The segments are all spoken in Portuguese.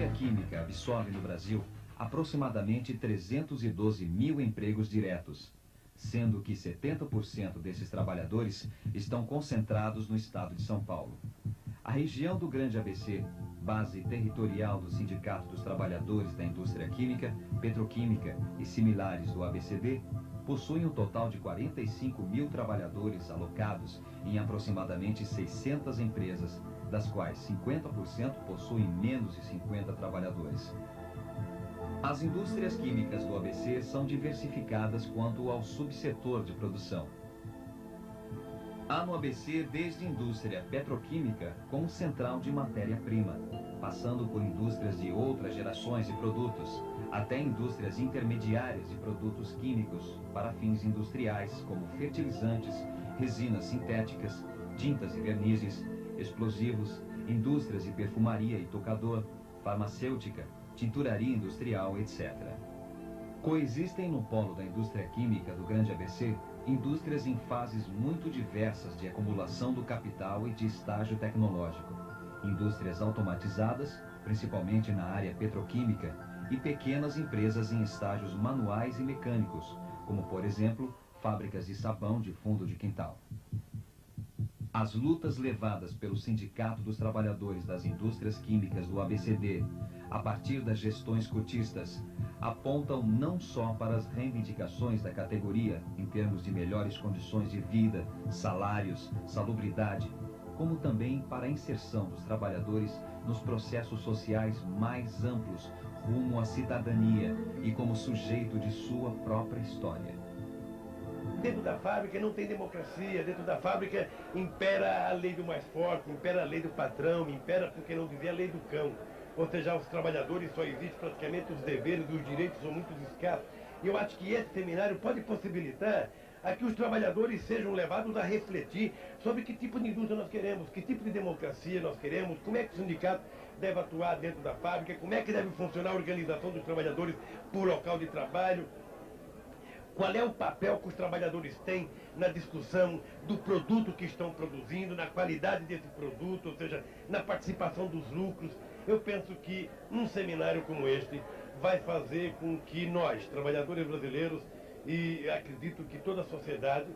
indústria química absorve no Brasil aproximadamente 312 mil empregos diretos, sendo que 70% desses trabalhadores estão concentrados no estado de São Paulo. A região do Grande ABC, base territorial do Sindicato dos Trabalhadores da Indústria Química, Petroquímica e similares do ABCD, possui um total de 45 mil trabalhadores alocados em aproximadamente 600 empresas, das quais 50% possuem menos de 50 trabalhadores. As indústrias químicas do ABC são diversificadas quanto ao subsetor de produção. Há no ABC desde indústria petroquímica como central de matéria-prima, passando por indústrias de outras gerações de produtos, até indústrias intermediárias de produtos químicos para fins industriais, como fertilizantes, resinas sintéticas, tintas e vernizes, explosivos, indústrias de perfumaria e tocador, farmacêutica, tinturaria industrial, etc. Coexistem no polo da indústria química do Grande ABC indústrias em fases muito diversas de acumulação do capital e de estágio tecnológico. Indústrias automatizadas, principalmente na área petroquímica, e pequenas empresas em estágios manuais e mecânicos, como, por exemplo, fábricas de sabão de fundo de quintal. As lutas levadas pelo Sindicato dos Trabalhadores das Indústrias Químicas do ABCD, a partir das gestões cotistas, apontam não só para as reivindicações da categoria em termos de melhores condições de vida, salários, salubridade, como também para a inserção dos trabalhadores nos processos sociais mais amplos rumo à cidadania e como sujeito de sua própria história. Dentro da fábrica não tem democracia, dentro da fábrica impera a lei do mais forte, impera a lei do patrão, impera, por que não dizer, a lei do cão. Ou seja, os trabalhadores só existem praticamente os deveres, os direitos são muito escassos. E eu acho que esse seminário pode possibilitar a que os trabalhadores sejam levados a refletir sobre que tipo de indústria nós queremos, que tipo de democracia nós queremos, como é que o sindicato deve atuar dentro da fábrica, como é que deve funcionar a organização dos trabalhadores por local de trabalho. Qual é o papel que os trabalhadores têm na discussão do produto que estão produzindo, na qualidade desse produto, ou seja, na participação dos lucros. Eu penso que um seminário como este vai fazer com que nós, trabalhadores brasileiros, e acredito que toda a sociedade,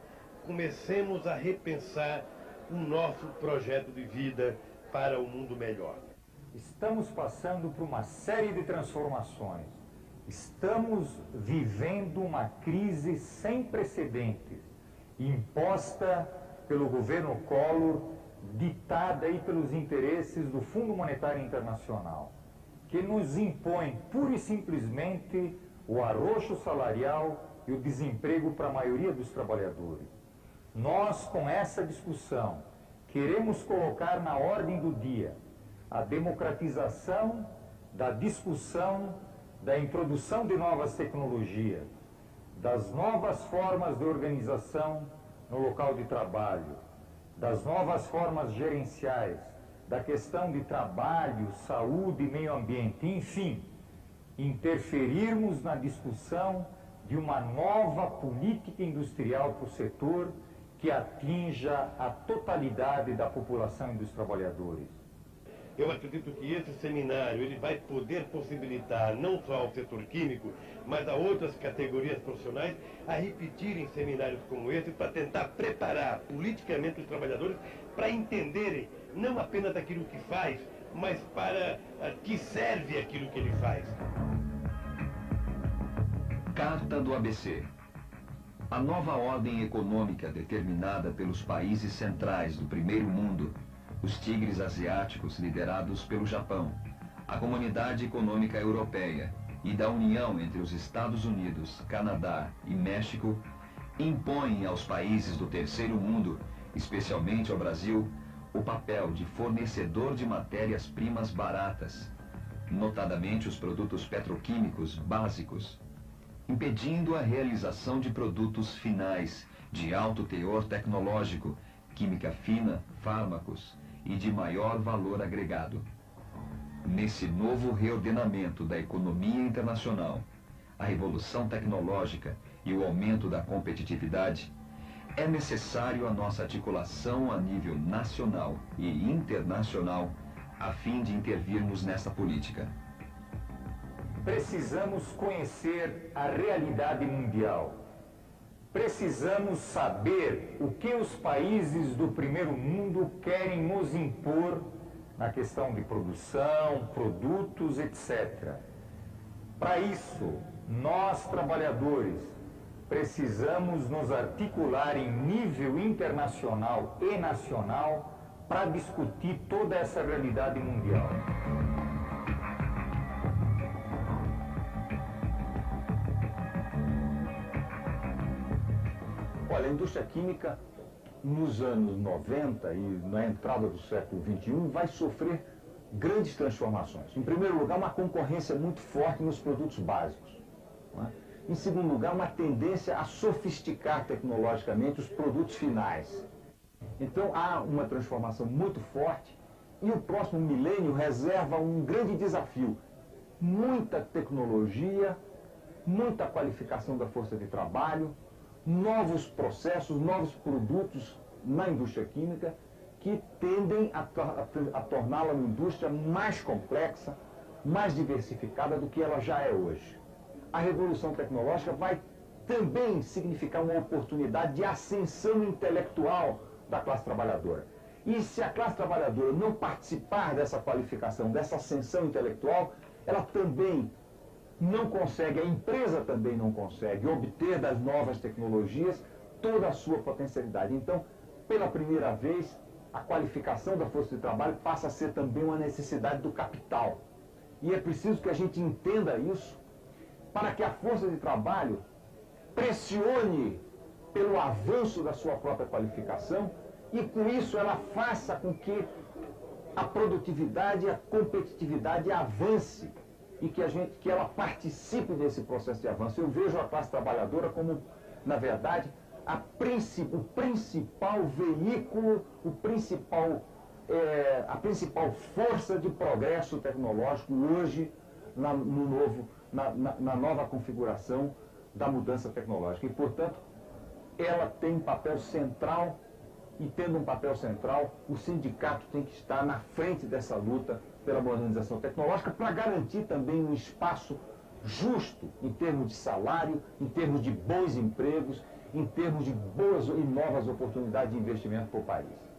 comecemos a repensar o nosso projeto de vida para um mundo melhor. Estamos passando por uma série de transformações. Estamos vivendo uma crise sem precedentes, imposta pelo governo Collor, ditada aí pelos interesses do Fundo Monetário Internacional, que nos impõe pura e simplesmente o arroxo salarial e o desemprego para a maioria dos trabalhadores. Nós, com essa discussão, queremos colocar na ordem do dia a democratização da discussão da introdução de novas tecnologias, das novas formas de organização no local de trabalho, das novas formas gerenciais, da questão de trabalho, saúde e meio ambiente, enfim, interferirmos na discussão de uma nova política industrial para o setor que atinja a totalidade da população e dos trabalhadores. Eu acredito que esse seminário ele vai poder possibilitar não só ao setor químico, mas a outras categorias profissionais a repetirem seminários como esse para tentar preparar politicamente os trabalhadores para entenderem não apenas aquilo que faz, mas para que serve aquilo que ele faz. Carta do ABC. A nova ordem econômica determinada pelos países centrais do primeiro mundo, os tigres asiáticos liderados pelo Japão, a Comunidade Econômica Europeia e da união entre os Estados Unidos, Canadá e México, impõem aos países do terceiro mundo, especialmente ao Brasil, o papel de fornecedor de matérias-primas baratas, notadamente os produtos petroquímicos básicos, impedindo a realização de produtos finais de alto teor tecnológico, química fina, fármacos e de maior valor agregado. Nesse novo reordenamento da economia internacional, a revolução tecnológica e o aumento da competitividade, é necessário a nossa articulação a nível nacional e internacional a fim de intervirmos nessa política. precisamos conhecer a realidade mundial. Precisamos saber o que os países do primeiro mundo querem nos impor na questão de produção, produtos, etc. Para isso, nós, trabalhadores, precisamos nos articular em nível internacional e nacional para discutir toda essa realidade mundial. Olha, a indústria química, nos anos 90 e na entrada do século XXI, vai sofrer grandes transformações. Em primeiro lugar, uma concorrência muito forte nos produtos básicos, não é? Em segundo lugar, uma tendência a sofisticar tecnologicamente os produtos finais. Então, há uma transformação muito forte e o próximo milênio reserva um grande desafio. Muita tecnologia, muita qualificação da força de trabalho, novos processos, novos produtos na indústria química que tendem a torná-la uma indústria mais complexa, mais diversificada do que ela já é hoje. A revolução tecnológica vai também significar uma oportunidade de ascensão intelectual da classe trabalhadora. E se a classe trabalhadora não participar dessa qualificação, dessa ascensão intelectual, ela também não consegue, a empresa também não consegue obter das novas tecnologias toda a sua potencialidade. Então, pela primeira vez, a qualificação da força de trabalho passa a ser também uma necessidade do capital. E é preciso que a gente entenda isso para que a força de trabalho pressione pelo avanço da sua própria qualificação e, com isso, ela faça com que a produtividade e a competitividade avance e que ela participe desse processo de avanço. Eu vejo a classe trabalhadora como, na verdade, o principal veículo, a principal força de progresso tecnológico hoje na nova configuração da mudança tecnológica. E, portanto, ela tem um papel central, e tendo um papel central, o sindicato tem que estar na frente dessa luta pela modernização tecnológica para garantir também um espaço justo em termos de salário, em termos de bons empregos, em termos de boas e novas oportunidades de investimento para o país.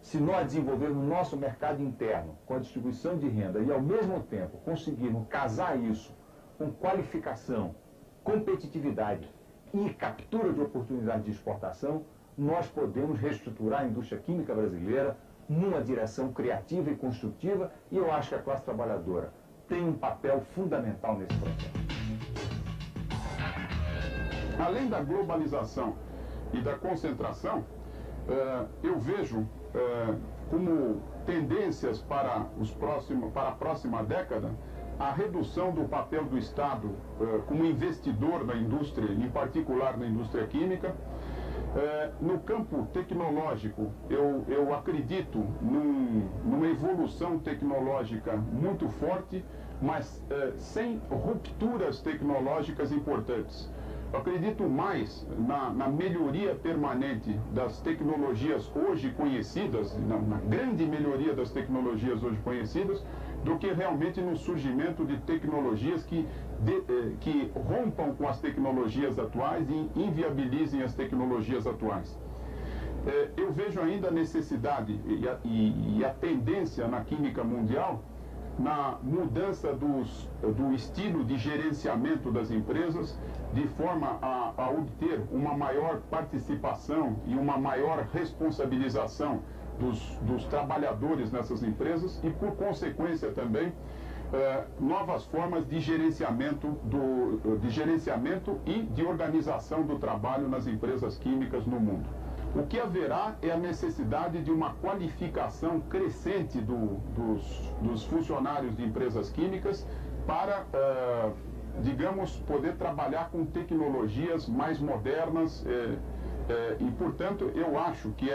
Se nós desenvolvermos o nosso mercado interno com a distribuição de renda e, ao mesmo tempo, conseguirmos casar isso com qualificação, competitividade e captura de oportunidades de exportação, nós podemos reestruturar a indústria química brasileira numa direção criativa e construtiva, e eu acho que a classe trabalhadora tem um papel fundamental nesse processo. Além da globalização e da concentração, eu vejo como tendências para a próxima década a redução do papel do Estado como investidor na indústria, em particular na indústria química. No campo tecnológico, eu acredito numa evolução tecnológica muito forte, mas sem rupturas tecnológicas importantes. Eu acredito mais na melhoria permanente das tecnologias hoje conhecidas, na grande melhoria das tecnologias hoje conhecidas, do que realmente no surgimento de tecnologias que rompam com as tecnologias atuais e inviabilizem as tecnologias atuais. Eu vejo ainda a necessidade e a tendência na química mundial na mudança do estilo de gerenciamento das empresas, de forma a obter uma maior participação e uma maior responsabilização dos trabalhadores nessas empresas e, por consequência, também novas formas de gerenciamento e de organização do trabalho nas empresas químicas no mundo. O que haverá é a necessidade de uma qualificação crescente dos funcionários de empresas químicas para, digamos, poder trabalhar com tecnologias mais modernas e, portanto, eu acho que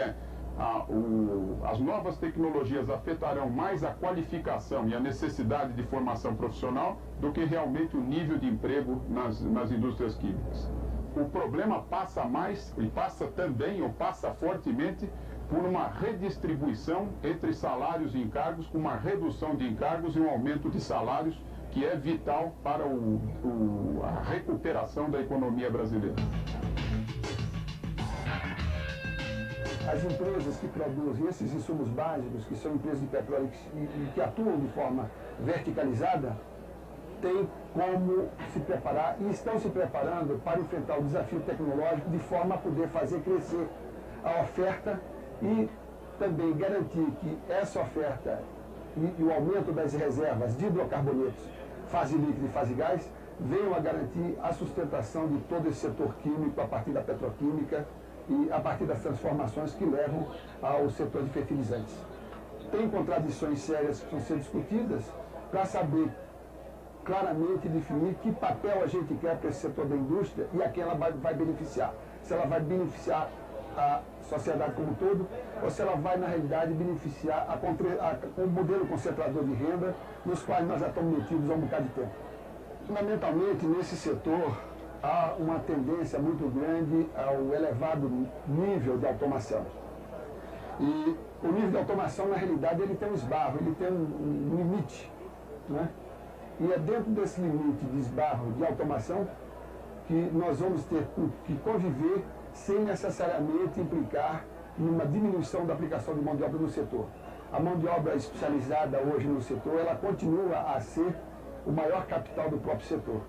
as novas tecnologias afetarão mais a qualificação e a necessidade de formação profissional do que realmente o nível de emprego nas indústrias químicas. O problema passa mais e passa também, ou passa fortemente, por uma redistribuição entre salários e encargos, com uma redução de encargos e um aumento de salários que é vital para a recuperação da economia brasileira. As empresas que produzem esses insumos básicos, que são empresas de petróleo e que atuam de forma verticalizada, têm como se preparar e estão se preparando para enfrentar o desafio tecnológico de forma a poder fazer crescer a oferta e também garantir que essa oferta e o aumento das reservas de hidrocarbonetos, fase líquida e fase gás, venham a garantir a sustentação de todo esse setor químico a partir da petroquímica e a partir das transformações que levam ao setor de fertilizantes. Tem contradições sérias que vão ser discutidas para saber claramente definir que papel a gente quer para esse setor da indústria e a quem ela vai beneficiar. Se ela vai beneficiar a sociedade como um todo, ou se ela vai, na realidade, beneficiar o modelo concentrador de renda, nos quais nós já estamos metidos há um bocado de tempo. Fundamentalmente, nesse setor, há uma tendência muito grande ao elevado nível de automação. E o nível de automação, na realidade, ele tem um esbarro, ele tem um limite, né? E é dentro desse limite de esbarro de automação que nós vamos ter que conviver sem necessariamente implicar numa diminuição da aplicação de mão de obra no setor. A mão de obra especializada hoje no setor, ela continua a ser o maior capital do próprio setor.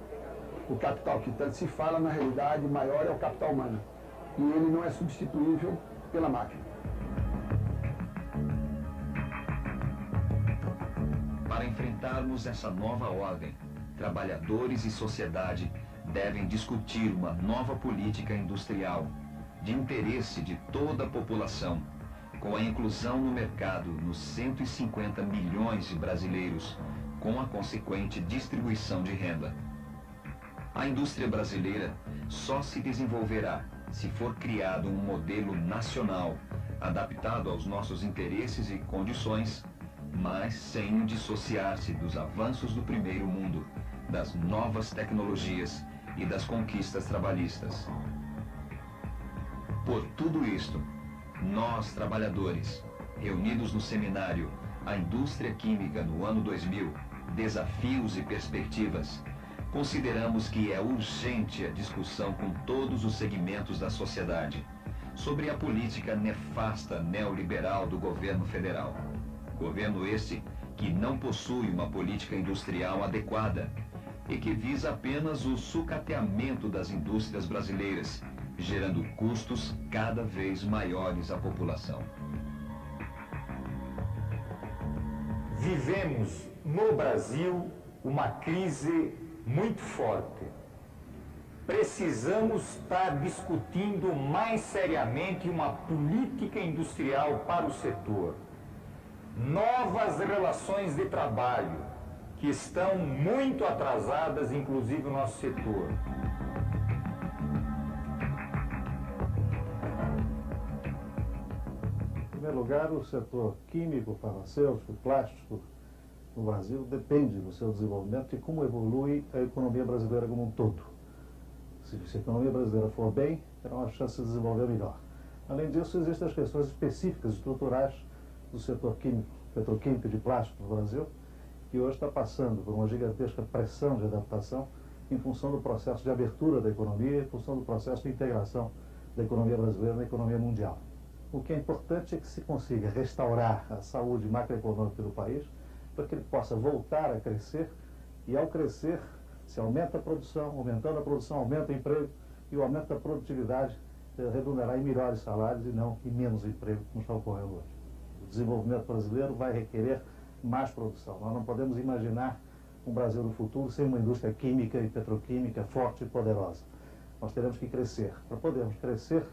O capital que tanto se fala, na realidade, maior é o capital humano. E ele não é substituível pela máquina. Para enfrentarmos essa nova ordem, trabalhadores e sociedade devem discutir uma nova política industrial, de interesse de toda a população, com a inclusão no mercado nos 150 milhões de brasileiros, com a consequente distribuição de renda. A indústria brasileira só se desenvolverá se for criado um modelo nacional, adaptado aos nossos interesses e condições, mas sem dissociar-se dos avanços do primeiro mundo, das novas tecnologias e das conquistas trabalhistas. Por tudo isto, nós, trabalhadores, reunidos no seminário A Indústria Química no ano 2000, Desafios e Perspectivas, consideramos que é urgente a discussão com todos os segmentos da sociedade sobre a política nefasta neoliberal do governo federal. Governo este que não possui uma política industrial adequada e que visa apenas o sucateamento das indústrias brasileiras, gerando custos cada vez maiores à população. Vivemos no Brasil uma crise muito forte. Precisamos estar discutindo mais seriamente uma política industrial para o setor. Novas relações de trabalho, que estão muito atrasadas, inclusive no nosso setor. Em primeiro lugar, o setor químico, farmacêutico, plástico no Brasil depende do seu desenvolvimento e como evolui a economia brasileira como um todo. Se a economia brasileira for bem, terá uma chance de desenvolver melhor. Além disso, existem as questões específicas, estruturais, do setor químico, petroquímico de plástico no Brasil, que hoje está passando por uma gigantesca pressão de adaptação em função do processo de abertura da economia, em função do processo de integração da economia brasileira na economia mundial. O que é importante é que se consiga restaurar a saúde macroeconômica do país para que ele possa voltar a crescer e, ao crescer, se aumenta a produção, aumentando a produção, aumenta o emprego e o aumento da produtividade redundará em melhores salários e não em menos emprego, como está ocorrendo hoje. O desenvolvimento brasileiro vai requerer mais produção. Nós não podemos imaginar um Brasil no futuro sem uma indústria química e petroquímica forte e poderosa. Nós teremos que crescer. Para podermos crescer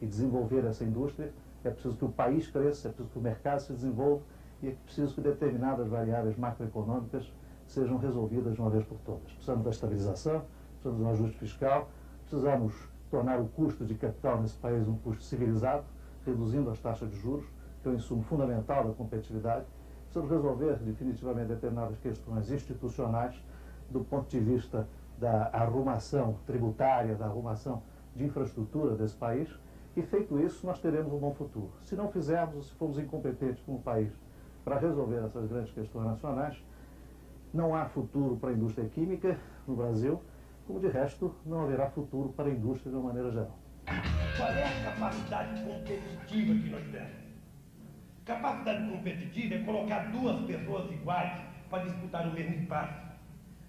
e desenvolver essa indústria, é preciso que o país cresça, é preciso que o mercado se desenvolva e é preciso que determinadas variáveis macroeconômicas sejam resolvidas de uma vez por todas. Precisamos da estabilização, precisamos de um ajuste fiscal, precisamos tornar o custo de capital nesse país um custo civilizado, reduzindo as taxas de juros, que é um insumo fundamental da competitividade. Precisamos resolver definitivamente determinadas questões institucionais do ponto de vista da arrumação tributária, da arrumação de infraestrutura desse país, e feito isso nós teremos um bom futuro. Se não fizermos, se formos incompetentes como país para resolver essas grandes questões nacionais, Não há futuro para a indústria química no Brasil, como de resto não haverá futuro para a indústria de uma maneira geral. Qual é a capacidade competitiva que nós temos? Capacidade competitiva é colocar duas pessoas iguais para disputar o mesmo espaço.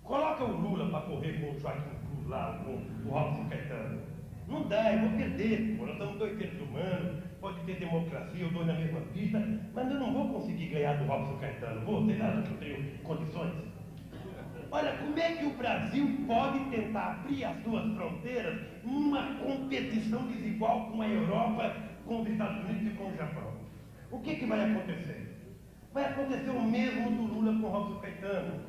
Coloca o Lula para correr com o Joaquim Cruz lá, com o Robson Caetano. Não dá, eu vou perder, pô. Nós somos dois seres humanos, pode ter democracia, os dois na mesma pista, mas eu não vou conseguir ganhar do Robson Caetano. Vocês acham que eu tenho condições? Olha, como é que o Brasil pode tentar abrir as suas fronteiras numa competição desigual com a Europa, com os Estados Unidos e com o Japão? O que vai acontecer? Vai acontecer o mesmo do Lula com o Robson Caetano,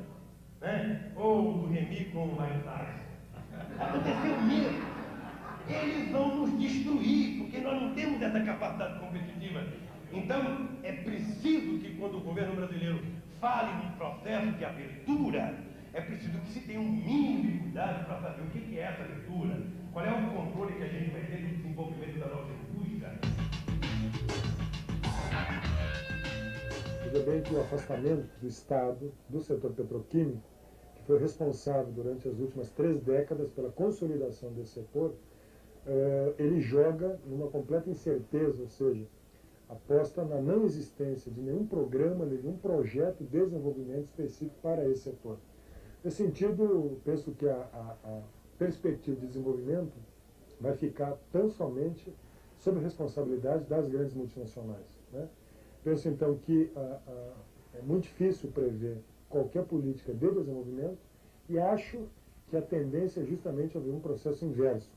né? Ou do Remy com o Mike Tyson. Aconteceu o mesmo. Eles vão nos destruir, porque nós não temos essa capacidade competitiva. Então, é preciso que quando o governo brasileiro fale de processo de abertura, é preciso que se tenha um mínimo de cuidado para saber o que é essa abertura, qual é o controle que a gente vai ter do desenvolvimento da nossa indústria. Veja bem que o afastamento do Estado do setor petroquímico, que foi responsável durante as últimas 3 décadas pela consolidação desse setor, ele joga numa completa incerteza, ou seja, aposta na não existência de nenhum programa, nenhum projeto de desenvolvimento específico para esse setor. Nesse sentido, penso que a perspectiva de desenvolvimento vai ficar tão somente sob responsabilidade das grandes multinacionais, né? Penso então que é muito difícil prever qualquer política de desenvolvimento e acho que a tendência é justamente haver um processo inverso,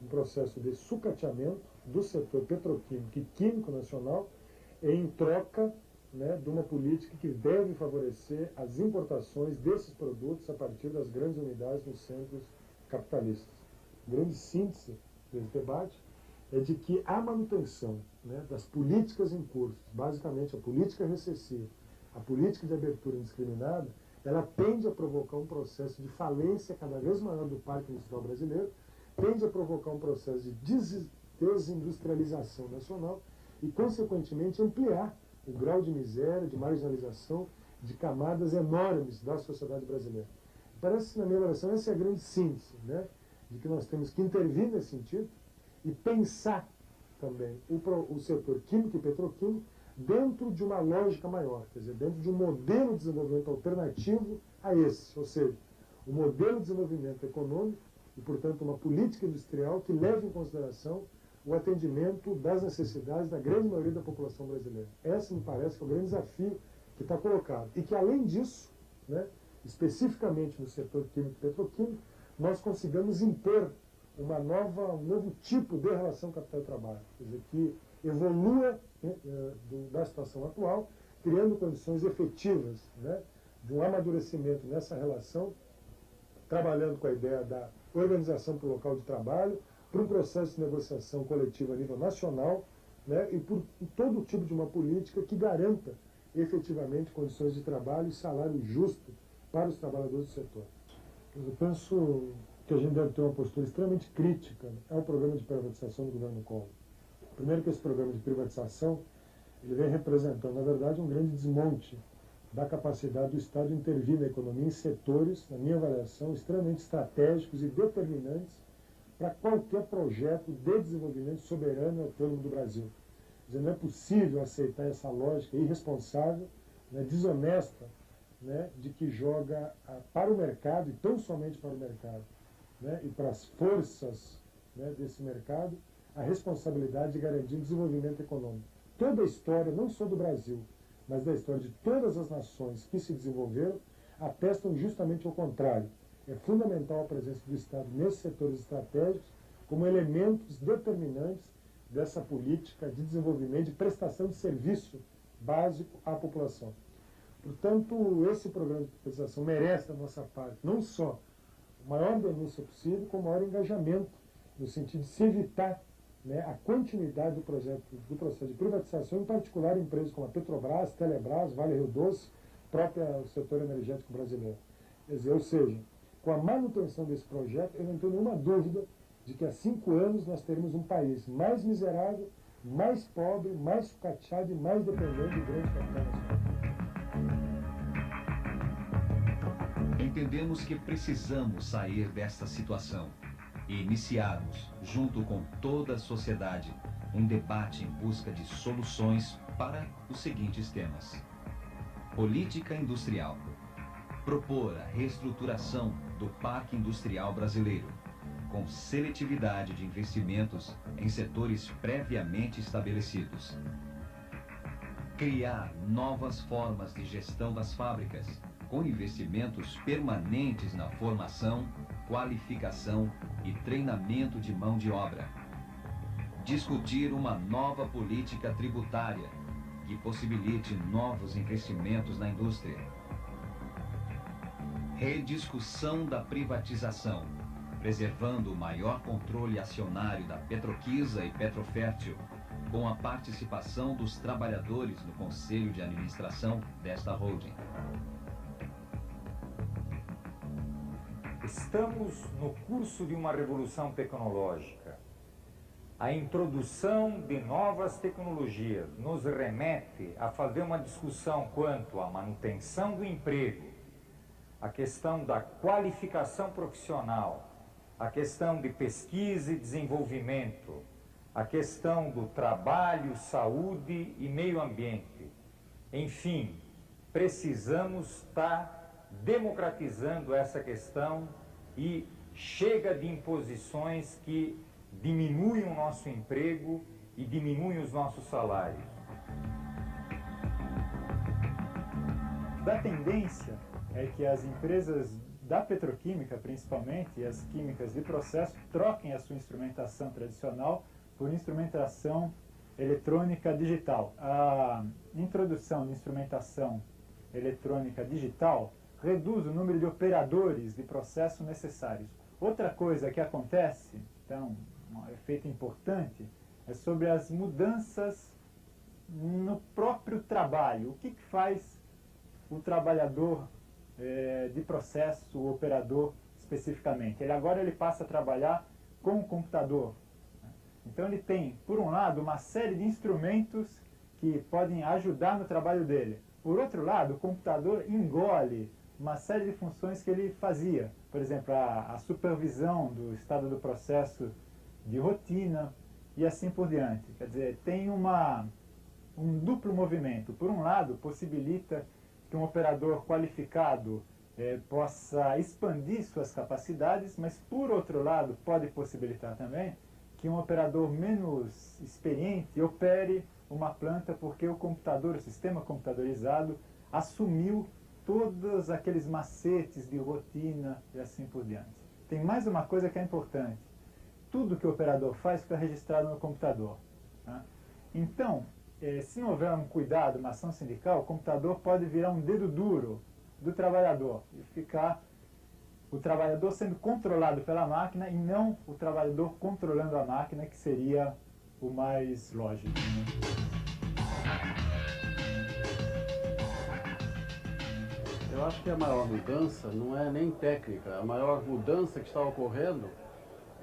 um processo de sucateamento do setor petroquímico e químico nacional em troca, né, de uma política que deve favorecer as importações desses produtos a partir das grandes unidades nos centros capitalistas. A grande síntese desse debate é de que a manutenção, né, das políticas em curso, basicamente a política recessiva, a política de abertura indiscriminada, ela tende a provocar um processo de falência cada vez maior do parque industrial brasileiro, tende a provocar um processo de desindustrialização nacional e, consequentemente, ampliar o grau de miséria, de marginalização de camadas enormes da sociedade brasileira. Parece que, na minha avaliação, essa é a grande síntese, né, de que nós temos que intervir nesse sentido e pensar também o setor químico e petroquímico dentro de uma lógica maior, quer dizer, dentro de um modelo de desenvolvimento alternativo a esse, ou seja, um modelo de desenvolvimento econômico e, portanto, uma política industrial que leve em consideração o atendimento das necessidades da grande maioria da população brasileira. Esse me parece que é o grande desafio que está colocado. E que, além disso, né, especificamente no setor químico e petroquímico, nós consigamos impor um novo tipo de relação capital-trabalho, quer dizer, que evolua da situação atual, criando condições efetivas, né, de um amadurecimento nessa relação, trabalhando com a ideia da organização para o local de trabalho, para um processo de negociação coletiva a nível nacional, né, e por todo tipo de uma política que garanta efetivamente condições de trabalho e salário justo para os trabalhadores do setor. Eu penso que a gente deve ter uma postura extremamente crítica ao programa de privatização do governo Collor. Primeiro que esse programa de privatização ele vem representando, na verdade, um grande desmonte da capacidade do Estado de intervir na economia em setores, na minha avaliação, extremamente estratégicos e determinantes para qualquer projeto de desenvolvimento soberano e autônomo do Brasil. Quer dizer, não é possível aceitar essa lógica irresponsável, né, desonesta, né, de que joga para o mercado, e tão somente para o mercado, né, e para as forças, né, desse mercado, a responsabilidade de garantir o desenvolvimento econômico. Toda a história, não só do Brasil, mas da história de todas as nações que se desenvolveram, atestam justamente o contrário. É fundamental a presença do Estado nesses setores estratégicos como elementos determinantes dessa política de desenvolvimento, de prestação de serviço básico à população. Portanto, esse programa de privatização merece da nossa parte não só a maior denúncia possível, como o maior engajamento, no sentido de se evitar, né, a continuidade do processo de privatização, em particular em empresas como a Petrobras, Telebrás, Vale Rio Doce, próprio setor energético brasileiro. Quer dizer, ou seja, com a manutenção desse projeto, eu não tenho nenhuma dúvida de que há 5 anos nós teremos um país mais miserável, mais pobre, mais sucateado e mais dependente do grande capital nacional. Entendemos que precisamos sair desta situação e iniciarmos, junto com toda a sociedade, um debate em busca de soluções para os seguintes temas. Política industrial. Propor a reestruturação do parque industrial brasileiro, com seletividade de investimentos em setores previamente estabelecidos. Criar novas formas de gestão das fábricas, com investimentos permanentes na formação, qualificação e treinamento de mão de obra. Discutir uma nova política tributária que possibilite novos investimentos na indústria. Rediscussão da privatização, preservando o maior controle acionário da Petroquisa e Petrofértil, com a participação dos trabalhadores no Conselho de Administração desta holding. Estamos no curso de uma revolução tecnológica. A introdução de novas tecnologias nos remete a fazer uma discussão quanto à manutenção do emprego, a questão da qualificação profissional, a questão de pesquisa e desenvolvimento, a questão do trabalho, saúde e meio ambiente. Enfim, precisamos estar democratizando essa questão e chega de imposições que diminuem o nosso emprego e diminuem os nossos salários. A tendência é que as empresas da petroquímica, principalmente, as químicas de processo, troquem a sua instrumentação tradicional por instrumentação eletrônica digital. A introdução de instrumentação eletrônica digital reduz o número de operadores de processo necessários. Outra coisa que acontece, então, um efeito importante, é sobre as mudanças no próprio trabalho. O que faz o trabalhador de processo, o operador especificamente? Agora ele passa a trabalhar com o computador. Então ele tem, por um lado, uma série de instrumentos que podem ajudar no trabalho dele. Por outro lado, o computador engole uma série de funções que ele fazia. Por exemplo, a supervisão do estado do processo de rotina e assim por diante. Quer dizer, tem um duplo movimento. Por um lado, possibilita que um operador qualificado possa expandir suas capacidades, mas por outro lado, pode possibilitar também que um operador menos experiente opere uma planta porque o computador, o sistema computadorizado, assumiu todos aqueles macetes de rotina e assim por diante. Tem mais uma coisa que é importante. Tudo que o operador faz fica registrado no computador. Tá? Então, se não houver um cuidado, uma ação sindical, o computador pode virar um dedo duro do trabalhador e ficar o trabalhador sendo controlado pela máquina e não o trabalhador controlando a máquina, que seria o mais lógico. Eu acho que a maior mudança não é nem técnica. A maior mudança que está ocorrendo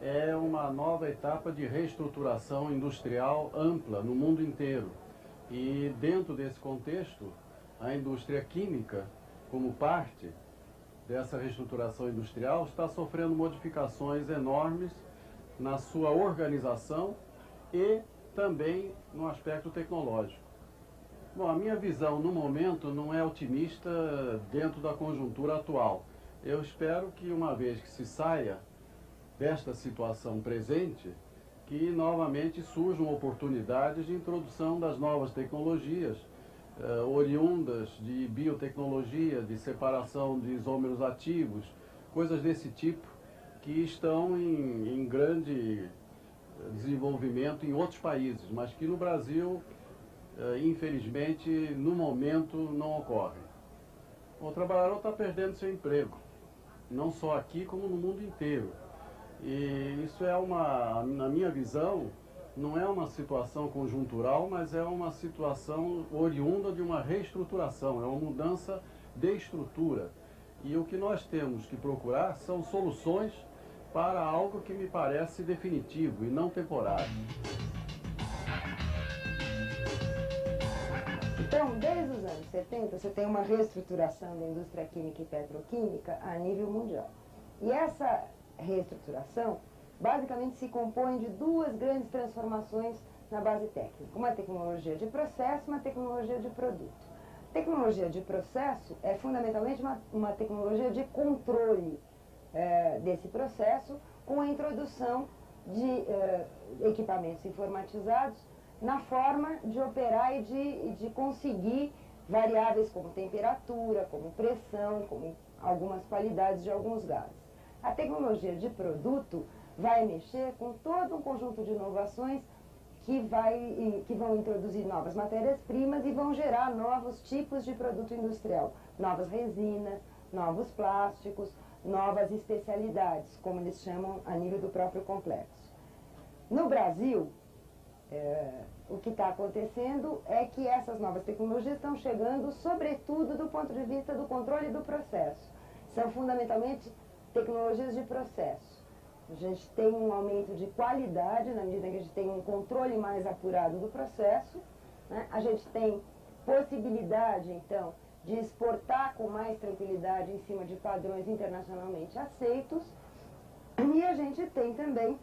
é uma nova etapa de reestruturação industrial ampla no mundo inteiro. E dentro desse contexto, a indústria química, como parte dessa reestruturação industrial, está sofrendo modificações enormes na sua organização e também no aspecto tecnológico. Bom, a minha visão no momento não é otimista dentro da conjuntura atual. Eu espero que, uma vez que se saia desta situação presente, que novamente surjam oportunidades de introdução das novas tecnologias, oriundas de biotecnologia, de separação de isômeros ativos, coisas desse tipo que estão em grande desenvolvimento em outros países, mas que no Brasil, infelizmente, no momento não ocorre. O trabalhador está perdendo seu emprego, não só aqui como no mundo inteiro. E isso é na minha visão, não é uma situação conjuntural, mas é uma situação oriunda de uma reestruturação, é uma mudança de estrutura. E o que nós temos que procurar são soluções para algo que me parece definitivo e não temporário. Então, desde os anos 70, 70, você tem uma reestruturação da indústria química e petroquímica a nível mundial. E essa reestruturação basicamente se compõe de duas grandes transformações na base técnica. Uma tecnologia de processo e uma tecnologia de produto. A tecnologia de processo é fundamentalmente uma tecnologia de controle desse processo, com a introdução de equipamentos informatizados na forma de operar e de conseguir variáveis como temperatura, como pressão, como algumas qualidades de alguns gases. A tecnologia de produto vai mexer com todo um conjunto de inovações que vão introduzir novas matérias-primas e vão gerar novos tipos de produto industrial, novas resinas, novos plásticos, novas especialidades, como eles chamam a nível do próprio complexo. No Brasil, o que está acontecendo é que essas novas tecnologias estão chegando, sobretudo, do ponto de vista do controle do processo. São fundamentalmente tecnologias de processo. A gente tem um aumento de qualidade, na medida que a gente tem um controle mais apurado do processo, né? A gente tem possibilidade, então, de exportar com mais tranquilidade em cima de padrões internacionalmente aceitos, e a gente tem também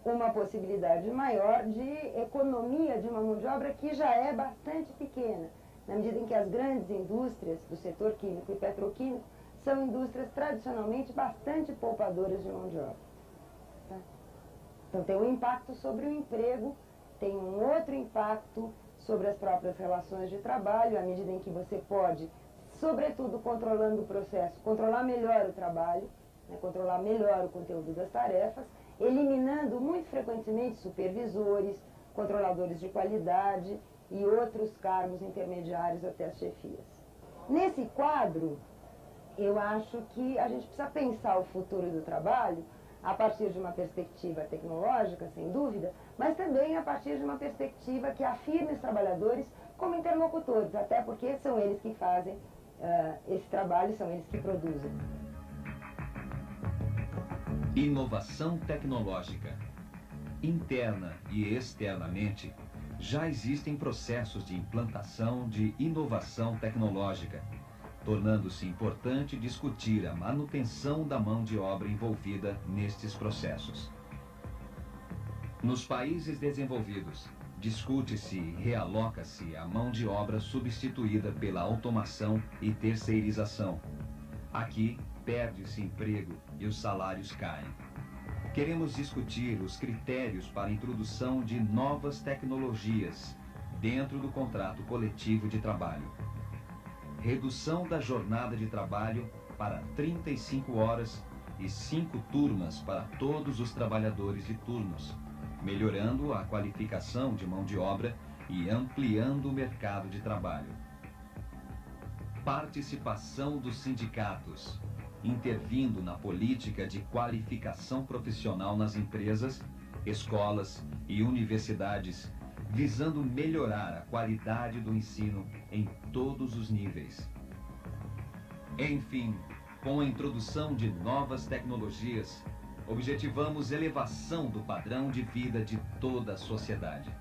uma possibilidade maior de economia de uma mão de obra que já é bastante pequena, na medida em que as grandes indústrias do setor químico e petroquímico são indústrias tradicionalmente bastante poupadoras de mão de obra. Tá? Então tem um impacto sobre o emprego, tem um outro impacto sobre as próprias relações de trabalho, à medida em que você pode, sobretudo controlando o processo, controlar melhor o trabalho, né, controlar melhor o conteúdo das tarefas, eliminando muito frequentemente supervisores, controladores de qualidade e outros cargos intermediários até as chefias. Nesse quadro, eu acho que a gente precisa pensar o futuro do trabalho a partir de uma perspectiva tecnológica, sem dúvida, mas também a partir de uma perspectiva que afirme os trabalhadores como interlocutores, até porque são eles que fazem esse trabalho, são eles que produzem. Inovação tecnológica. Interna e externamente, já existem processos de implantação de inovação tecnológica, tornando-se importante discutir a manutenção da mão de obra envolvida nestes processos. Nos países desenvolvidos, discute-se e realoca-se a mão de obra substituída pela automação e terceirização. Aqui, perde-se emprego e os salários caem. Queremos discutir os critérios para a introdução de novas tecnologias dentro do contrato coletivo de trabalho. Redução da jornada de trabalho para 35 horas e 5 turmas para todos os trabalhadores de turnos, melhorando a qualificação de mão de obra e ampliando o mercado de trabalho. Participação dos sindicatos, intervindo na política de qualificação profissional nas empresas, escolas e universidades, visando melhorar a qualidade do ensino em todos os níveis. Enfim, com a introdução de novas tecnologias, objetivamos elevação do padrão de vida de toda a sociedade.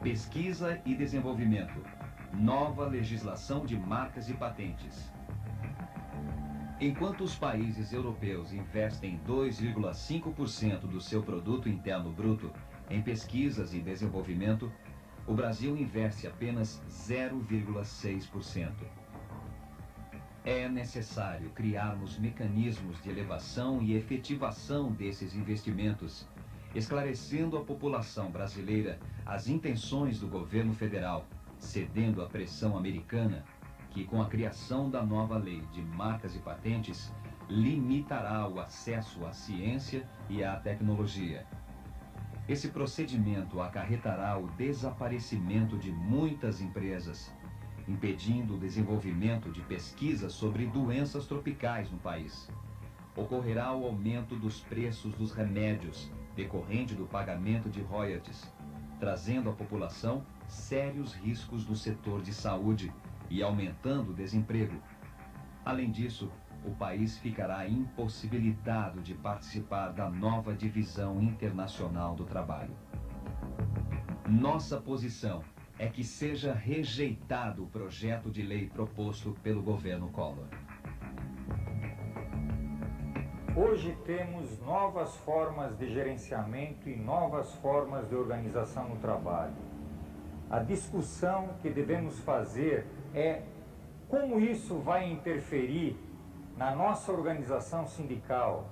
Pesquisa e desenvolvimento, nova legislação de marcas e patentes. Enquanto os países europeus investem 2,5% do seu produto interno bruto em pesquisas e desenvolvimento, o Brasil investe apenas 0,6%. É necessário criarmos mecanismos de elevação e efetivação desses investimentos, esclarecendo a população brasileira as intenções do governo federal, cedendo à pressão americana, que com a criação da nova lei de marcas e patentes, limitará o acesso à ciência e à tecnologia. Esse procedimento acarretará o desaparecimento de muitas empresas, impedindo o desenvolvimento de pesquisas sobre doenças tropicais no país. Ocorrerá o aumento dos preços dos remédios, decorrente do pagamento de royalties, trazendo à população sérios riscos no setor de saúde e aumentando o desemprego. Além disso, o país ficará impossibilitado de participar da nova divisão internacional do trabalho. Nossa posição é que seja rejeitado o projeto de lei proposto pelo governo Collor. Hoje temos novas formas de gerenciamento e novas formas de organização no trabalho. A discussão que devemos fazer é como isso vai interferir na nossa organização sindical,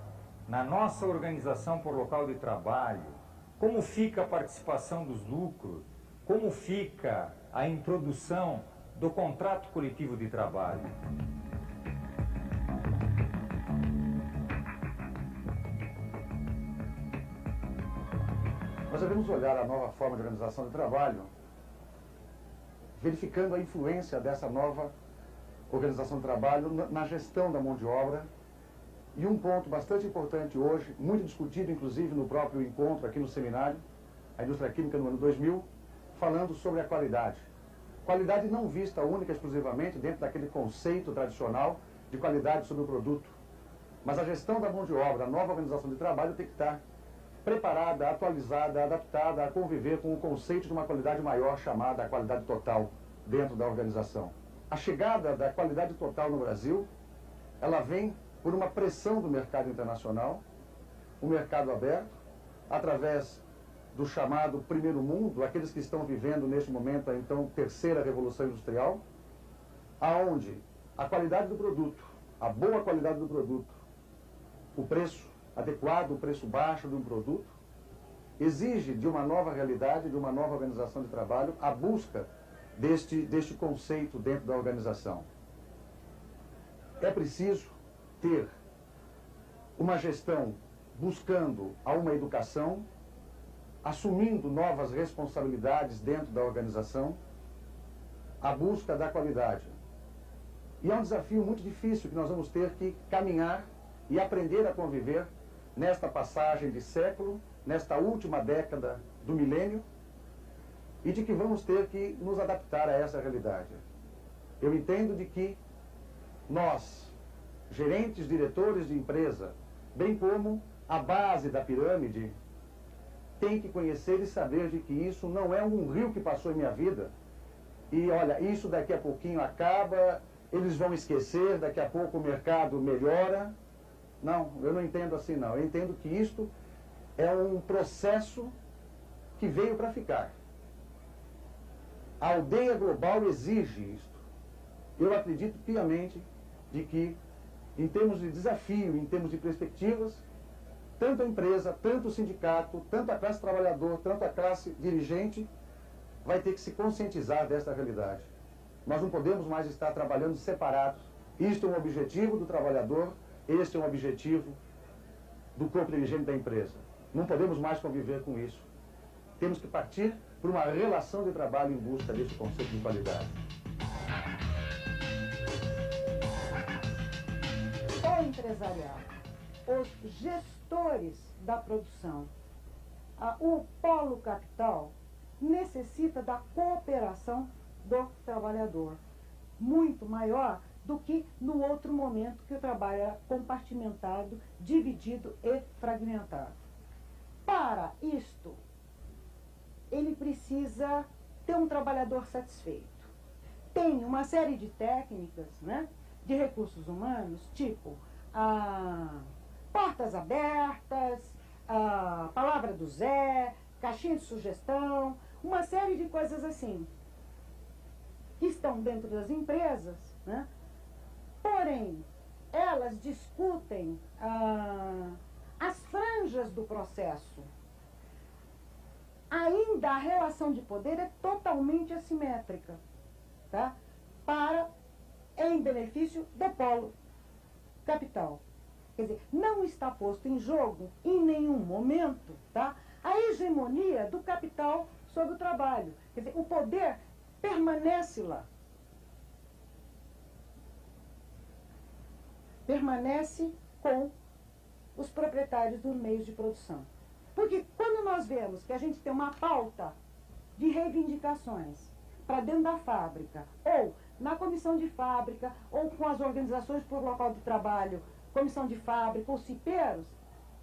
na nossa organização por local de trabalho, como fica a participação dos lucros, como fica a introdução do contrato coletivo de trabalho. Nós devemos olhar a nova forma de organização de trabalho, verificando a influência dessa nova organização de trabalho na gestão da mão de obra. E um ponto bastante importante hoje, muito discutido inclusive no próprio encontro aqui no seminário, a indústria química no ano 2000, falando sobre a qualidade. Qualidade não vista única e exclusivamente dentro daquele conceito tradicional de qualidade sobre o produto. Mas a gestão da mão de obra, a nova organização de trabalho tem que estar preparada, atualizada, adaptada a conviver com o conceito de uma qualidade maior chamada a qualidade total dentro da organização. A chegada da qualidade total no Brasil, ela vem por uma pressão do mercado internacional, o mercado aberto, através do chamado primeiro mundo, aqueles que estão vivendo neste momento a então terceira revolução industrial, aonde a qualidade do produto, a boa qualidade do produto, o preço adequado, o preço baixo de um produto, exige de uma nova realidade, de uma nova organização de trabalho, a busca deste conceito dentro da organização. É preciso ter uma gestão buscando a uma educação, assumindo novas responsabilidades dentro da organização, a busca da qualidade. E é um desafio muito difícil que nós vamos ter que caminhar e aprender a conviver nesta passagem de século, nesta última década do milênio, e de que vamos ter que nos adaptar a essa realidade. Eu entendo de que nós, gerentes, diretores de empresa, bem como a base da pirâmide, tem que conhecer e saber de que isso não é um rio que passou em minha vida, e olha, isso daqui a pouquinho acaba, eles vão esquecer, daqui a pouco o mercado melhora. Não, eu não entendo assim não. Eu entendo que isto é um processo que veio para ficar. A aldeia global exige isto. Eu acredito piamente de que, em termos de desafio, em termos de perspectivas, tanto a empresa, tanto o sindicato, tanto a classe trabalhador, tanto a classe dirigente, vai ter que se conscientizar desta realidade. Nós não podemos mais estar trabalhando separados. Isto é um objetivo do trabalhador, este é um objetivo do corpo dirigente da empresa. Não podemos mais conviver com isso. Temos que partir por uma relação de trabalho em busca deste conceito de qualidade. O empresarial, os gestores da produção, o polo capital necessita da cooperação do trabalhador, muito maior do que no outro momento que o trabalho era compartimentado, dividido e fragmentado. Para isto, ele precisa ter um trabalhador satisfeito. Tem uma série de técnicas, né, de recursos humanos, tipo portas abertas, a palavra do Zé, caixinha de sugestão, uma série de coisas assim, que estão dentro das empresas, né? Porém, elas discutem as franjas do processo. Ainda a relação de poder é totalmente assimétrica, tá? Em benefício do polo capital. Quer dizer, não está posto em jogo, em nenhum momento, tá, a hegemonia do capital sobre o trabalho. Quer dizer, o poder permanece lá. Permanece com os proprietários dos meios de produção. Porque quando nós vemos que a gente tem uma pauta de reivindicações para dentro da fábrica, ou na comissão de fábrica, ou com as organizações por local de trabalho, comissão de fábrica, ou cipeiros,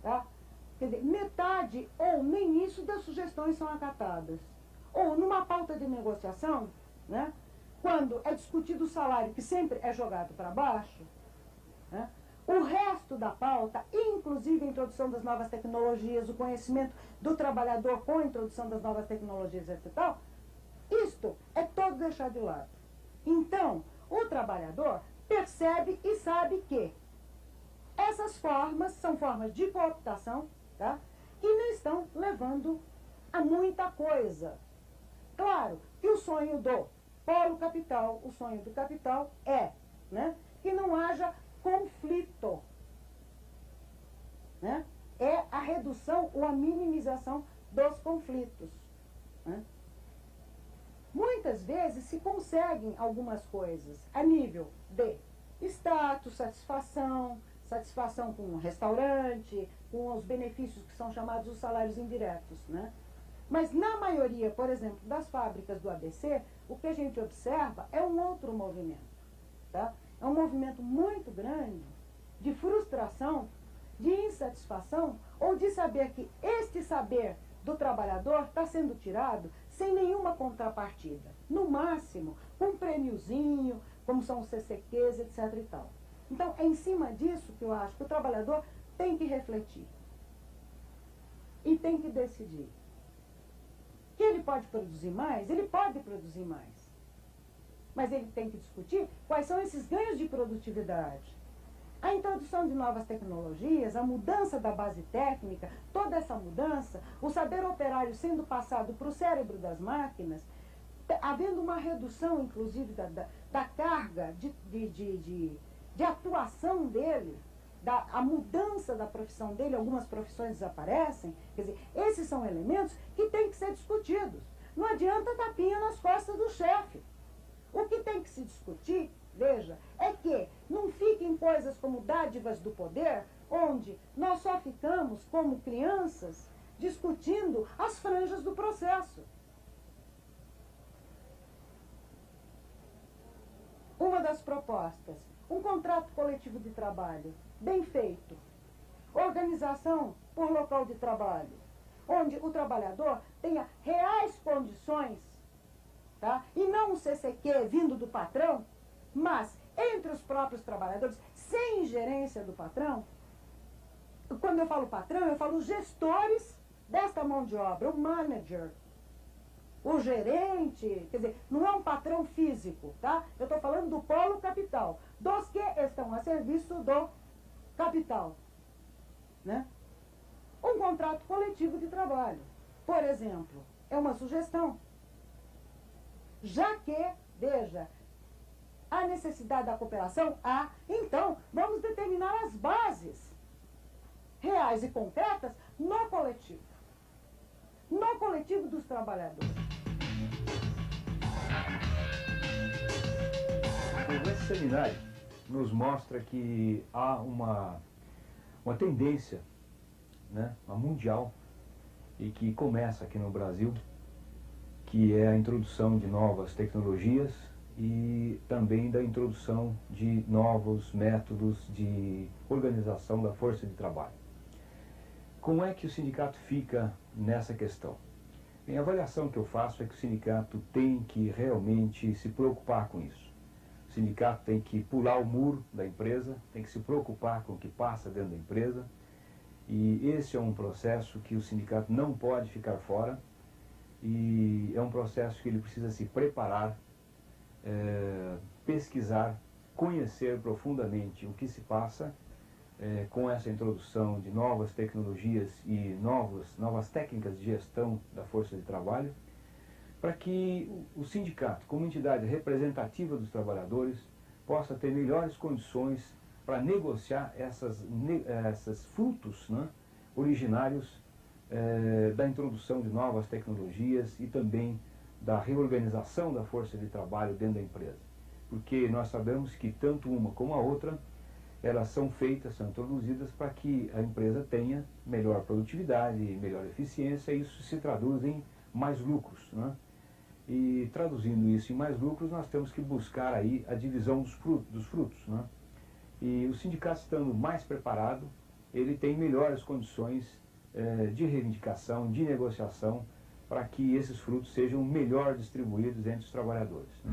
tá? Quer dizer, metade ou nem isso das sugestões são acatadas. Ou numa pauta de negociação, né, quando é discutido o salário, que sempre é jogado para baixo, né, o resto da pauta, inclusive a introdução das novas tecnologias, o conhecimento do trabalhador com a introdução das novas tecnologias, etc. Isto é todo deixado de lado. Então, o trabalhador percebe e sabe que essas formas são formas de cooptação, tá? Que não estão levando a muita coisa. Claro que o sonho do polo capital, o sonho do capital é, né, que não haja conflito, né? É a redução ou a minimização dos conflitos, né? Muitas vezes se conseguem algumas coisas a nível de status, satisfação com o restaurante, com os benefícios que são chamados os salários indiretos, né? Mas na maioria, por exemplo, das fábricas do ABC, o que a gente observa é um outro movimento, tá? É um movimento muito grande de frustração, de insatisfação, ou de saber que este saber do trabalhador está sendo tirado sem nenhuma contrapartida. No máximo, com um prêmiozinho, como são os CCQs, etc. e tal. Então, é em cima disso que eu acho que o trabalhador tem que refletir. E tem que decidir. Que ele pode produzir mais? Ele pode produzir mais. Mas ele tem que discutir quais são esses ganhos de produtividade. A introdução de novas tecnologias, a mudança da base técnica, toda essa mudança, o saber operário sendo passado para o cérebro das máquinas, havendo uma redução, inclusive, da carga de atuação dele, a mudança da profissão dele, algumas profissões desaparecem. Quer dizer, esses são elementos que têm que ser discutidos. Não adianta tapinha nas costas do chefe. O que tem que se discutir, veja, é que não fiquem coisas como dádivas do poder, onde nós só ficamos, como crianças, discutindo as franjas do processo. Uma das propostas, um contrato coletivo de trabalho bem feito, organização por local de trabalho, onde o trabalhador tenha reais condições, tá? E não um CCQ vindo do patrão, mas entre os próprios trabalhadores, sem ingerência do patrão. Quando eu falo patrão, eu falo os gestores desta mão de obra, o manager, o gerente, quer dizer, não é um patrão físico, tá? Eu estou falando do polo capital, dos que estão a serviço do capital, né? Um contrato coletivo de trabalho, por exemplo, é uma sugestão. Já que, veja, a necessidade da cooperação, então, vamos determinar as bases reais e concretas no coletivo dos trabalhadores. Esse seminário nos mostra que há uma tendência, né, uma mundial, e que começa aqui no Brasil, que é a introdução de novas tecnologias e também da introdução de novos métodos de organização da força de trabalho. Como é que o sindicato fica nessa questão? Bem, a avaliação que eu faço é que o sindicato tem que realmente se preocupar com isso. O sindicato tem que pular o muro da empresa, tem que se preocupar com o que passa dentro da empresa, e esse é um processo que o sindicato não pode ficar fora, e é um processo que ele precisa se preparar, pesquisar, conhecer profundamente o que se passa com essa introdução de novas tecnologias e novas técnicas de gestão da força de trabalho, para que o sindicato, como entidade representativa dos trabalhadores, possa ter melhores condições para negociar esses frutos, né, originários da introdução de novas tecnologias e também da reorganização da força de trabalho dentro da empresa. Porque nós sabemos que tanto uma como a outra, elas são feitas, são introduzidas para que a empresa tenha melhor produtividade, melhor eficiência, e isso se traduz em mais lucros, né? E traduzindo isso em mais lucros, nós temos que buscar aí a divisão dos frutos, né? E o sindicato, estando mais preparado, ele tem melhores condições de reivindicação, de negociação para que esses frutos sejam melhor distribuídos entre os trabalhadores.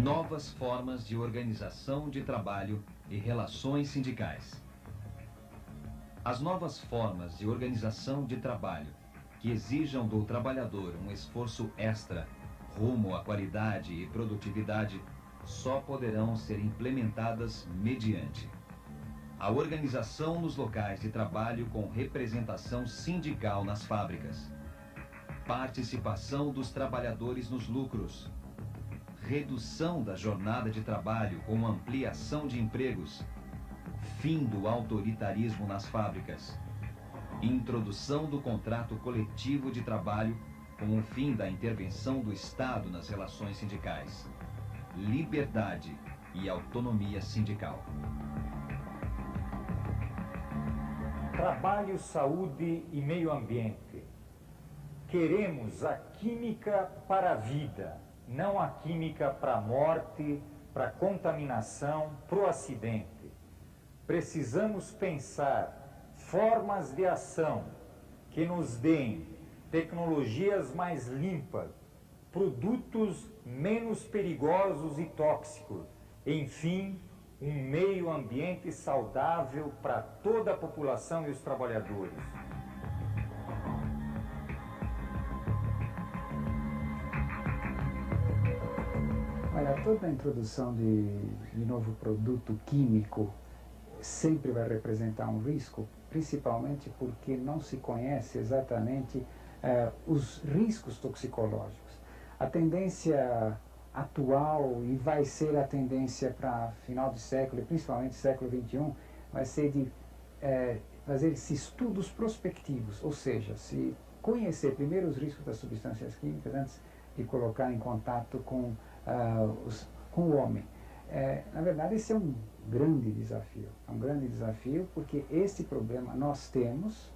Novas formas de organização de trabalho e relações sindicais. As novas formas de organização de trabalho que exijam do trabalhador um esforço extra rumo à qualidade e produtividade só poderão ser implementadas mediante a organização nos locais de trabalho com representação sindical nas fábricas, participação dos trabalhadores nos lucros, redução da jornada de trabalho com ampliação de empregos, fim do autoritarismo nas fábricas, introdução do contrato coletivo de trabalho com o fim da intervenção do Estado nas relações sindicais, liberdade e autonomia sindical. Trabalho, saúde e meio ambiente. Queremos a química para a vida, não a química para a morte, para a contaminação, para o acidente. Precisamos pensar formas de ação que nos deem tecnologias mais limpas, produtos menos perigosos e tóxicos, enfim, um meio ambiente saudável para toda a população e os trabalhadores. Olha, toda a introdução de novo produto químico sempre vai representar um risco, principalmente porque não se conhece exatamente os riscos toxicológicos. A tendência atual, e vai ser a tendência para final de século, e principalmente século XXI, vai ser de fazer esses estudos prospectivos, ou seja, se conhecer primeiro os riscos das substâncias químicas antes de colocar em contato com o homem. Na verdade, esse é um grande desafio. É um grande desafio porque esse problema nós temos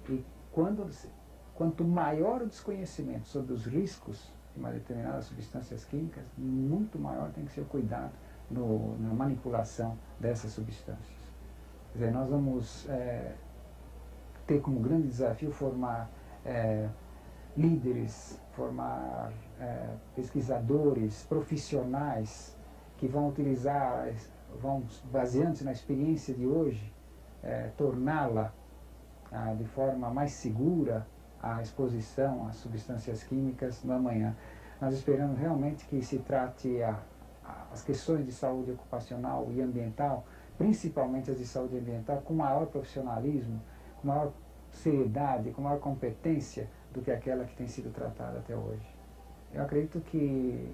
e quanto maior o desconhecimento sobre os riscos de uma determinada substâncias químicas, muito maior tem que ser o cuidado na manipulação dessas substâncias. Quer dizer, nós vamos ter como grande desafio formar líderes, formar pesquisadores, profissionais que vão utilizar, baseando-se na experiência de hoje, torná-la de forma mais segura a exposição às substâncias químicas no amanhã. Nós esperamos realmente que se trate as questões de saúde ocupacional e ambiental, principalmente as de saúde ambiental, com maior profissionalismo, com maior seriedade, com maior competência do que aquela que tem sido tratada até hoje. Eu acredito que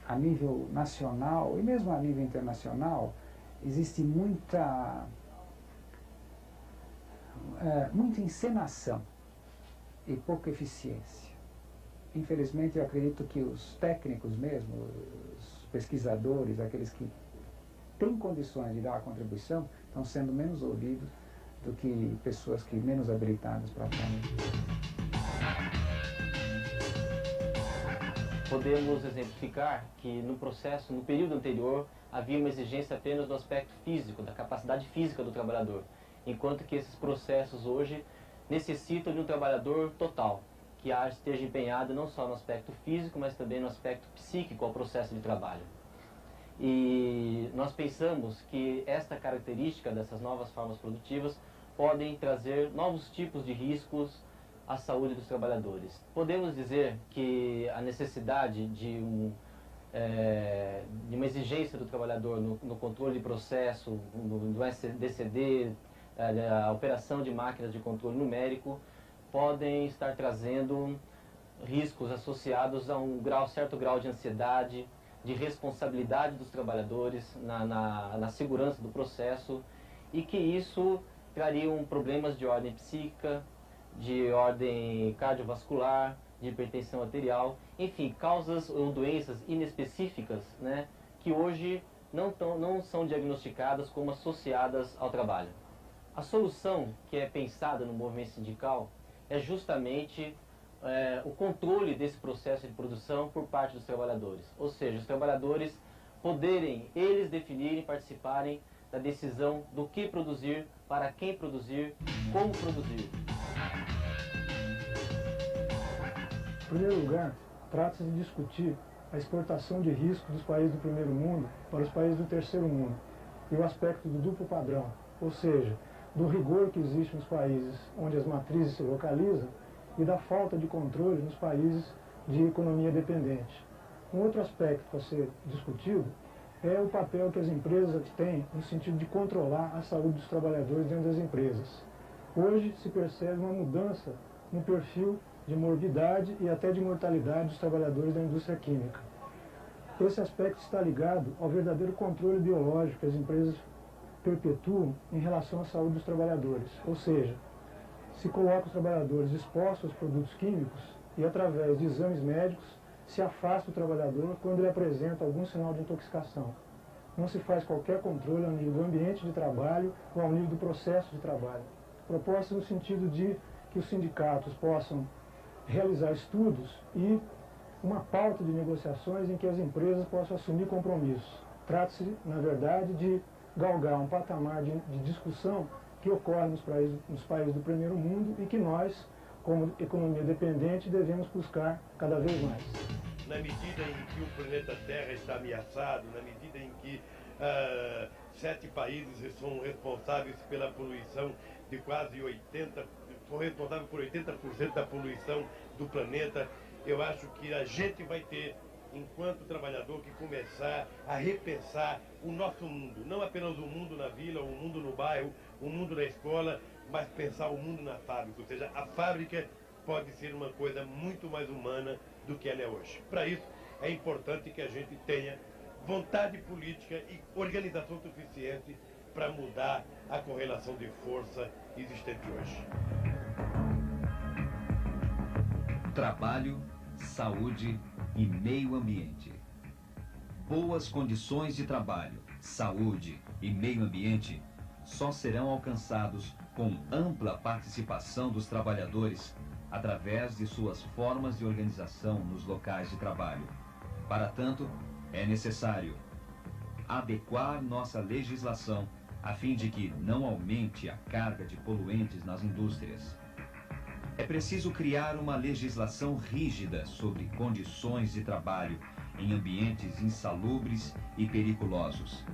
a nível nacional e mesmo a nível internacional existe muita encenação e pouca eficiência. Infelizmente, eu acredito que os técnicos mesmo, os pesquisadores, aqueles que têm condições de dar a contribuição, estão sendo menos ouvidos do que pessoas que menos habilitadas para tal. Podemos exemplificar que no processo, no período anterior, havia uma exigência apenas do aspecto físico, da capacidade física do trabalhador, enquanto que esses processos hoje necessitam de um trabalhador total, que esteja empenhado não só no aspecto físico, mas também no aspecto psíquico ao processo de trabalho. E nós pensamos que esta característica dessas novas formas produtivas podem trazer novos tipos de riscos à saúde dos trabalhadores. Podemos dizer que a necessidade de uma exigência do trabalhador no controle de processo, do DCD, a operação de máquinas de controle numérico, podem estar trazendo riscos associados a um certo grau de ansiedade, de responsabilidade dos trabalhadores na segurança do processo, e que isso trariam problemas de ordem psíquica, de ordem cardiovascular, de hipertensão arterial, enfim, causas ou doenças inespecíficas, né, que hoje não são diagnosticadas como associadas ao trabalho. A solução que é pensada no movimento sindical é justamente o controle desse processo de produção por parte dos trabalhadores. Ou seja, os trabalhadores poderem, eles definirem, participarem da decisão do que produzir, para quem produzir, como produzir. Em primeiro lugar, trata-se de discutir a exportação de risco dos países do primeiro mundo para os países do terceiro mundo e o aspecto do duplo padrão, ou seja, do rigor que existe nos países onde as matrizes se localizam e da falta de controle nos países de economia dependente. Um outro aspecto a ser discutido é o papel que as empresas têm no sentido de controlar a saúde dos trabalhadores dentro das empresas. Hoje se percebe uma mudança no perfil de morbidade e até de mortalidade dos trabalhadores da indústria química. Esse aspecto está ligado ao verdadeiro controle biológico que as empresas perpetuam em relação à saúde dos trabalhadores, ou seja, se coloca os trabalhadores expostos aos produtos químicos e, através de exames médicos, se afasta o trabalhador quando ele apresenta algum sinal de intoxicação. Não se faz qualquer controle ao nível do ambiente de trabalho ou ao nível do processo de trabalho. Proposta no sentido de que os sindicatos possam realizar estudos e uma pauta de negociações em que as empresas possam assumir compromissos. Trata-se, na verdade, de galgar um patamar de discussão que ocorre nos países do primeiro mundo e que nós, como economia dependente, devemos buscar cada vez mais. Na medida em que o planeta Terra está ameaçado, na medida em que 7 países são responsáveis pela poluição de quase 80%, são responsáveis por 80% da poluição do planeta, eu acho que a gente vai ter, enquanto trabalhador, que começar a repensar o nosso mundo. Não apenas o mundo na vila, o mundo no bairro, o mundo na escola, mas pensar o mundo na fábrica. Ou seja, a fábrica pode ser uma coisa muito mais humana do que ela é hoje. Para isso, é importante que a gente tenha vontade política e organização suficiente para mudar a correlação de força existente hoje. Trabalho, saúde e meio ambiente. Boas condições de trabalho, saúde e meio ambiente só serão alcançados com ampla participação dos trabalhadores através de suas formas de organização nos locais de trabalho. Para tanto, é necessário adequar nossa legislação a fim de que não aumente a carga de poluentes nas indústrias. É preciso criar uma legislação rígida sobre condições de trabalho em ambientes insalubres e periculosos.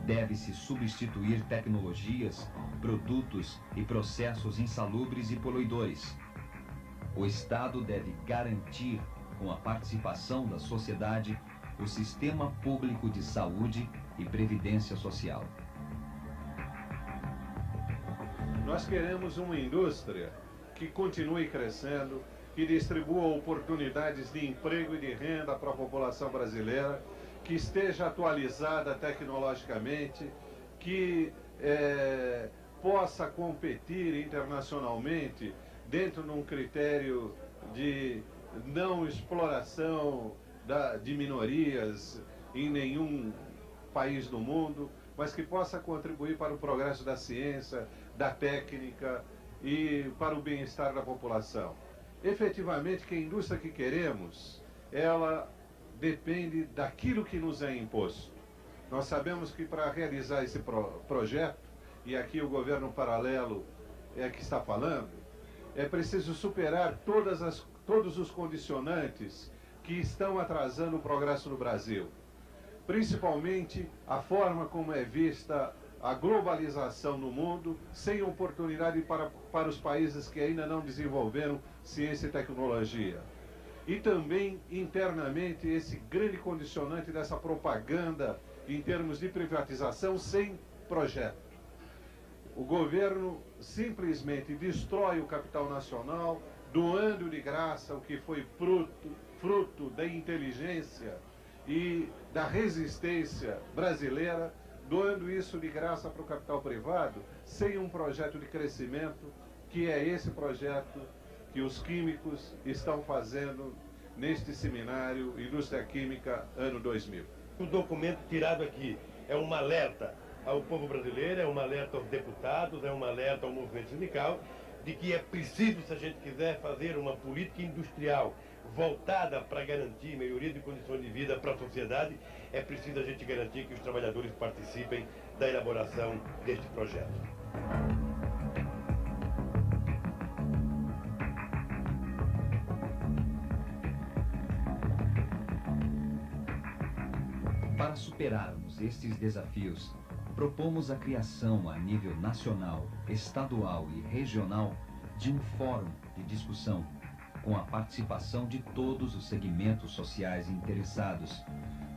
Deve-se substituir tecnologias, produtos e processos insalubres e poluidores. O Estado deve garantir, com a participação da sociedade, o sistema público de saúde e previdência social. Nós queremos uma indústria que continue crescendo, que distribua oportunidades de emprego e de renda para a população brasileira, que esteja atualizada tecnologicamente, que possa competir internacionalmente dentro de um critério de não exploração de minorias em nenhum país do mundo, mas que possa contribuir para o progresso da ciência, da técnica e para o bem-estar da população. Efetivamente, que a indústria que queremos, ela depende daquilo que nos é imposto. Nós sabemos que para realizar esse projeto, e aqui o governo paralelo é que está falando, é preciso superar todos os condicionantes que estão atrasando o progresso no Brasil. Principalmente a forma como é vista a globalização no mundo, sem oportunidade para os países que ainda não desenvolveram ciência e tecnologia. E também, internamente, esse grande condicionante dessa propaganda em termos de privatização sem projeto. O governo simplesmente destrói o capital nacional, doando de graça o que foi fruto da inteligência e da resistência brasileira, doando isso de graça para o capital privado, sem um projeto de crescimento, que é esse projeto que os químicos estão fazendo neste seminário Indústria Química ano 2000. O documento tirado aqui é um alerta ao povo brasileiro, é um alerta aos deputados, é um alerta ao movimento sindical, de que é preciso, se a gente quiser fazer uma política industrial voltada para garantir melhoria de condições de vida para a sociedade, é preciso a gente garantir que os trabalhadores participem da elaboração deste projeto. Para superarmos estes desafios, propomos a criação a nível nacional, estadual e regional de um fórum de discussão com a participação de todos os segmentos sociais interessados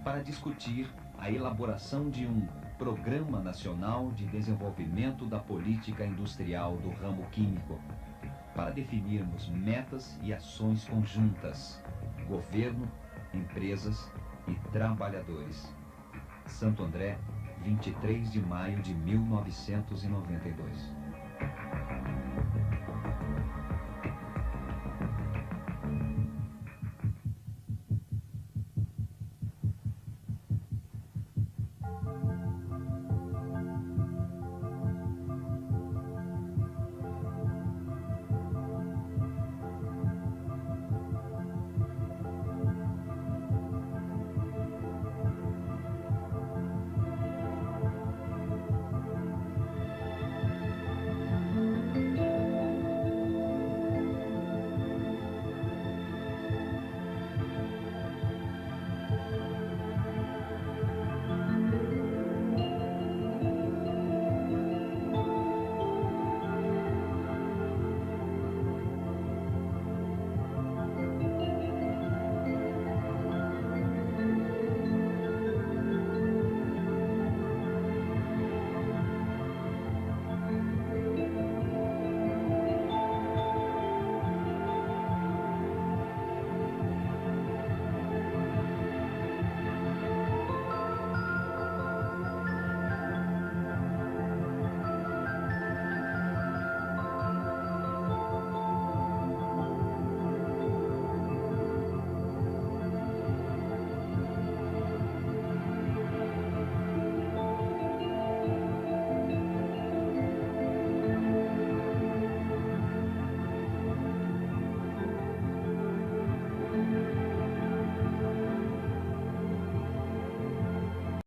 para discutir a elaboração de um Programa Nacional de Desenvolvimento da Política Industrial do Ramo Químico, para definirmos metas e ações conjuntas, governo, empresas e trabalhadores. Santo André, 23 de maio de 1992.